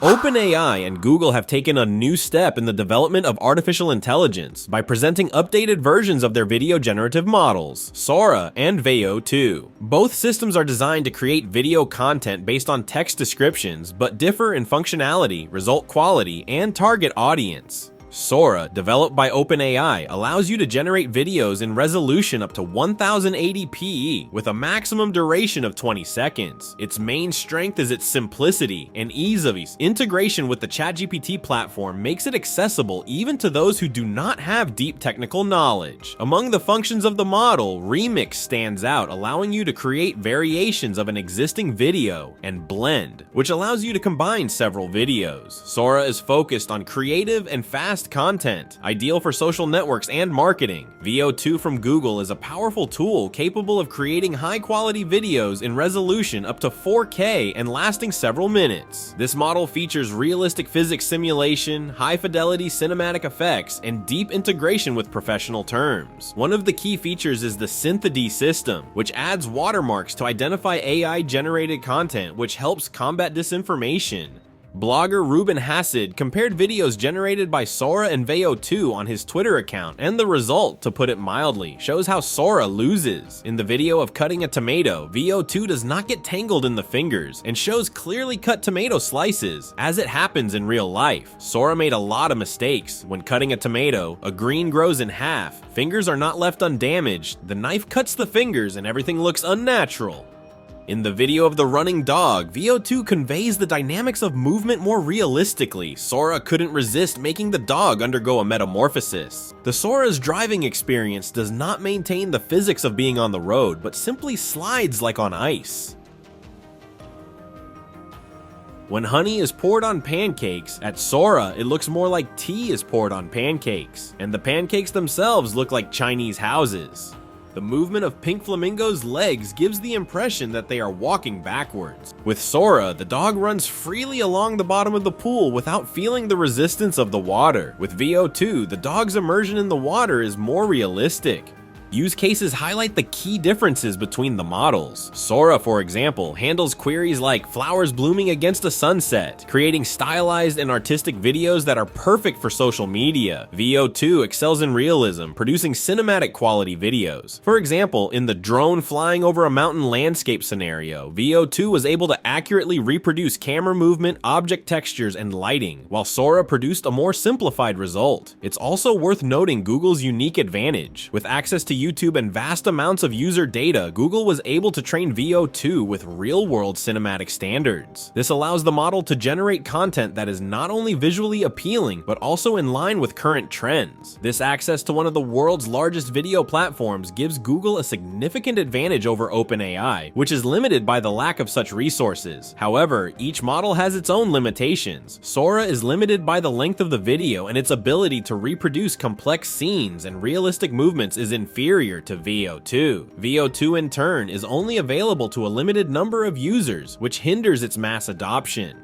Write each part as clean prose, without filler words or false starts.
OpenAI and Google have taken a new step in the development of artificial intelligence by presenting updated versions of their video generative models, Sora and Veo 2. Both systems are designed to create video content based on text descriptions, but differ in functionality, result quality, and target audience. Sora, developed by OpenAI, allows you to generate videos in resolution up to 1080p with a maximum duration of 20 seconds. Its main strength is its simplicity and ease of integration with the ChatGPT platform makes it accessible even to those who do not have deep technical knowledge. Among the functions of the model, Remix stands out, allowing you to create variations of an existing video, and Blend, which allows you to combine several videos. Sora is focused on creative and fast content, ideal for social networks and marketing. Veo 2 from Google is a powerful tool capable of creating high-quality videos in resolution up to 4K and lasting several minutes. This model features realistic physics simulation, high-fidelity cinematic effects, and deep integration with professional terms. One of the key features is the Synthedy system, which adds watermarks to identify AI-generated content, which helps combat disinformation. Blogger Ruben Hassid compared videos generated by Sora and Veo 2 on his Twitter account, and the result, to put it mildly, shows how Sora loses. In the video of cutting a tomato, Veo 2 does not get tangled in the fingers and shows clearly cut tomato slices, as it happens in real life. Sora made a lot of mistakes. When cutting a tomato, a green grows in half, fingers are not left undamaged, the knife cuts the fingers, and everything looks unnatural. In the video of the running dog, Veo 2 conveys the dynamics of movement more realistically. Sora couldn't resist making the dog undergo a metamorphosis. The Sora's driving experience does not maintain the physics of being on the road, but simply slides like on ice. When honey is poured on pancakes, at Sora it looks more like tea is poured on pancakes, and the pancakes themselves look like Chinese houses. The movement of Pink Flamingo's legs gives the impression that they are walking backwards. With Sora, the dog runs freely along the bottom of the pool without feeling the resistance of the water. With Veo 2, the dog's immersion in the water is more realistic. Use cases highlight the key differences between the models. Sora, for example, handles queries like flowers blooming against a sunset, creating stylized and artistic videos that are perfect for social media. Veo 2 excels in realism, producing cinematic quality videos. For example, in the drone flying over a mountain landscape scenario, Veo 2 was able to accurately reproduce camera movement, object textures, and lighting, while Sora produced a more simplified result. It's also worth noting Google's unique advantage. With access to YouTube and vast amounts of user data, Google was able to train Veo 2 with real-world cinematic standards. This allows the model to generate content that is not only visually appealing, but also in line with current trends. This access to one of the world's largest video platforms gives Google a significant advantage over OpenAI, which is limited by the lack of such resources. However, each model has its own limitations. Sora is limited by the length of the video, and its ability to reproduce complex scenes and realistic movements is inferior to Veo 2. Veo 2 in turn is only available to a limited number of users, which hinders its mass adoption.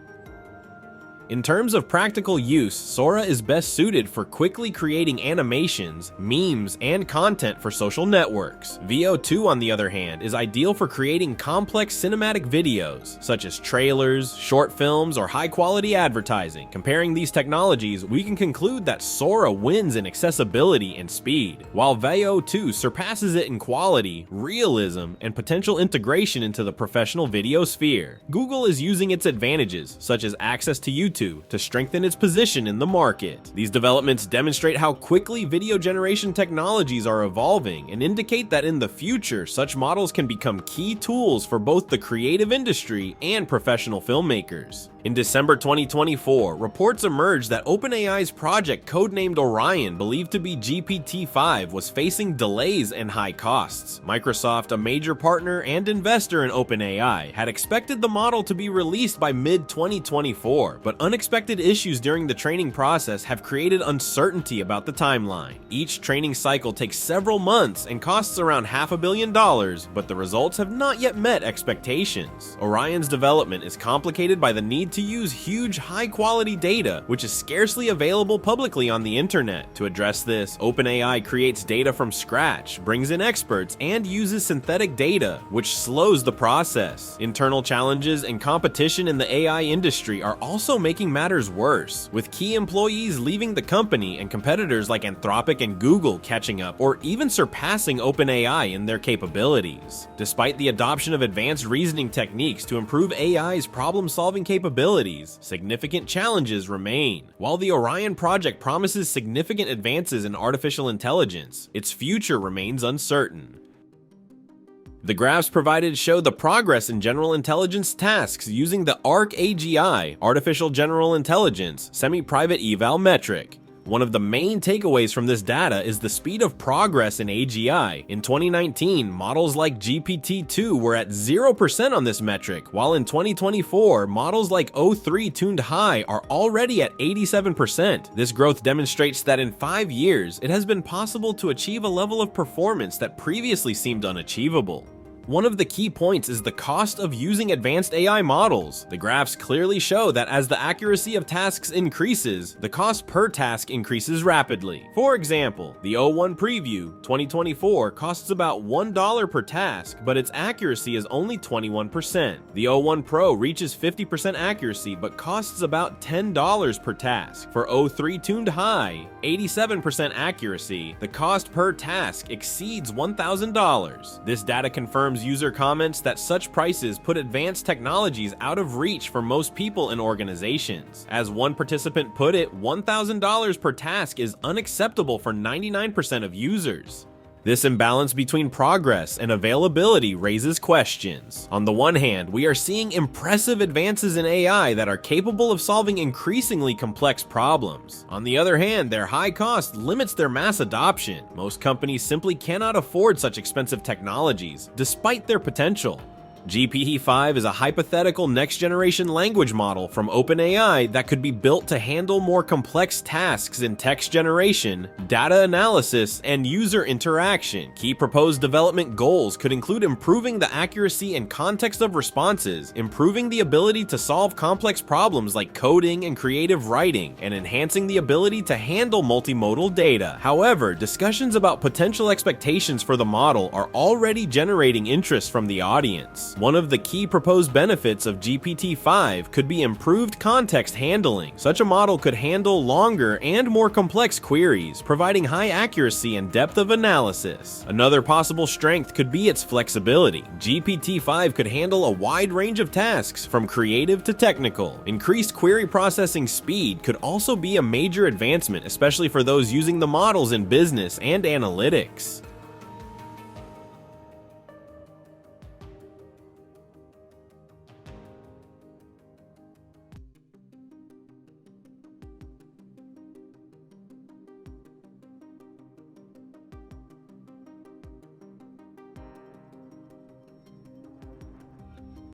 In terms of practical use, Sora is best suited for quickly creating animations, memes, and content for social networks. Veo 2, on the other hand, is ideal for creating complex cinematic videos, such as trailers, short films, or high-quality advertising. Comparing these technologies, we can conclude that Sora wins in accessibility and speed, while Veo 2 surpasses it in quality, realism, and potential integration into the professional video sphere. Google is using its advantages, such as access to YouTube, to strengthen its position in the market. These developments demonstrate how quickly video generation technologies are evolving and indicate that in the future, such models can become key tools for both the creative industry and professional filmmakers. In December 2024, reports emerged that OpenAI's project codenamed Orion, believed to be GPT-5, was facing delays and high costs. Microsoft, a major partner and investor in OpenAI, had expected the model to be released by mid-2024, but unexpected issues during the training process have created uncertainty about the timeline. Each training cycle takes several months and costs around $500 million, but the results have not yet met expectations. Orion's development is complicated by the need to use huge, high-quality data, which is scarcely available publicly on the internet. To address this, OpenAI creates data from scratch, brings in experts, and uses synthetic data, which slows the process. Internal challenges and competition in the AI industry are also making matters worse, with key employees leaving the company and competitors like Anthropic and Google catching up or even surpassing OpenAI in their capabilities. Despite the adoption of advanced reasoning techniques to improve AI's problem-solving capabilities, significant challenges remain. While the Orion project promises significant advances in artificial intelligence, its future remains uncertain. The graphs provided show the progress in general intelligence tasks using the ARC-AGI, Artificial General Intelligence, Semi-Private Eval metric. One of the main takeaways from this data is the speed of progress in AGI. In 2019, models like GPT-2 were at 0% on this metric, while in 2024, models like O3 tuned high are already at 87%. This growth demonstrates that in 5 years, it has been possible to achieve a level of performance that previously seemed unachievable. One of the key points is the cost of using advanced AI models. The graphs clearly show that as the accuracy of tasks increases, the cost per task increases rapidly. For example, the O1 Preview 2024 costs about $1 per task, but its accuracy is only 21%. The O1 Pro reaches 50% accuracy, but costs about $10 per task. For O3 Tuned High, 87% accuracy, the cost per task exceeds $1,000. This data confirms user comments that such prices put advanced technologies out of reach for most people and organizations. As one participant put it, $1,000 per task is unacceptable for 99% of users. This imbalance between progress and availability raises questions. On the one hand, we are seeing impressive advances in AI that are capable of solving increasingly complex problems. On the other hand, their high cost limits their mass adoption. Most companies simply cannot afford such expensive technologies, despite their potential. GPT-5 is a hypothetical next-generation language model from OpenAI that could be built to handle more complex tasks in text generation, data analysis, and user interaction. Key proposed development goals could include improving the accuracy and context of responses, improving the ability to solve complex problems like coding and creative writing, and enhancing the ability to handle multimodal data. However, discussions about potential expectations for the model are already generating interest from the audience. One of the key proposed benefits of GPT-5 could be improved context handling. Such a model could handle longer and more complex queries, providing high accuracy and depth of analysis. Another possible strength could be its flexibility. GPT-5 could handle a wide range of tasks, from creative to technical. Increased query processing speed could also be a major advancement, especially for those using the models in business and analytics.